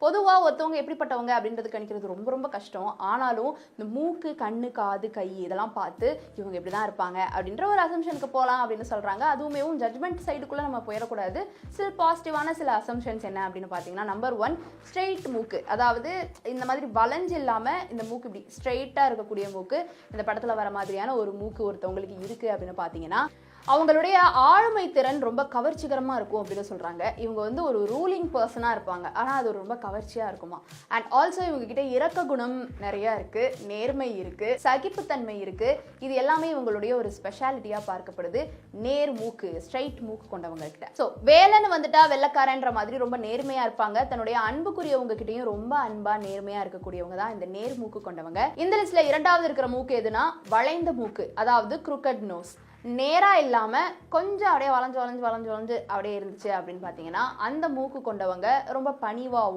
பொதுவாக ஒருத்தவங்க எப்படிப்பட்டவங்க அப்படின்றது கணிக்கிறது ரொம்ப ரொம்ப கஷ்டம். ஆனாலும் இந்த மூக்கு, கண்ணு, காது, கை இதெல்லாம் பார்த்து இவங்க இப்படி தான் இருப்பாங்க அப்படின்ற ஒரு அசம்ஷனுக்கு போகலாம் அப்படின்னு சொல்கிறாங்க. அதுவுமே ஜட்மெண்ட் சைடுக்குள்ளே நம்ம போயிடக்கூடாது. சில பாசிட்டிவான சில அசம்ஷன்ஸ் என்ன அப்படின்னு பார்த்தீங்கன்னா, நம்பர் 1 ஸ்ட்ரெயிட் மூக்கு. அதாவது இந்த மாதிரி வளைஞ்சு இல்லாமல் இந்த மூக்கு இப்படி ஸ்ட்ரெயிட்டாக இருக்கக்கூடிய மூக்கு, இந்த படத்தில் வர மாதிரியான ஒரு மூக்கு ஒருத்தவங்களுக்கு இருக்குது அப்படின்னு பார்த்தீங்கன்னா, அவங்களுடைய ஆளுமை திறன் ரொம்ப கவர்ச்சிகரமாக இருக்கும் அப்படின்னு சொல்கிறாங்க. இவங்க ஒரு ரூலிங் பர்சனாக இருப்பாங்க, ஆனால் அது ரொம்ப கவர்ச்சியாக இருக்குமா. அண்ட் ஆல்சோ இவங்ககிட்ட இரக்க குணம் நிறையா இருக்குது, நேர்மை இருக்குது, சகிப்புத்தன்மை இருக்குது. இது எல்லாமே இவங்களுடைய ஒரு ஸ்பெஷாலிட்டியாக பார்க்கப்படுது நேர் மூக்கு, ஸ்ட்ரைட் மூக்கு கொண்டவங்க கிட்ட. ஸோ வேலைன்னு வந்துட்டா வெள்ளக்காரன்ற மாதிரி ரொம்ப நேர்மையாக இருப்பாங்க. தன்னுடைய அன்புக்குரியவங்க கிட்டையும் ரொம்ப அன்பாக நேர்மையாக இருக்கக்கூடியவங்க தான் இந்த நேர் மூக்கு கொண்டவங்க. இந்த லிஸ்ட்ல இரண்டாவது இருக்கிற மூக்கு எதுனா வளைந்த மூக்கு, அதாவது crooked nose. நேரா இல்லாம கொஞ்சம் அப்படியே வளைஞ்சு வளைஞ்சு வளைஞ்சு வளைஞ்சு அப்படியே இருந்துச்சு அப்படின்னு பார்த்தீங்கன்னா, அந்த மூக்கு கொண்டவங்க ரொம்ப பணிவாகவும்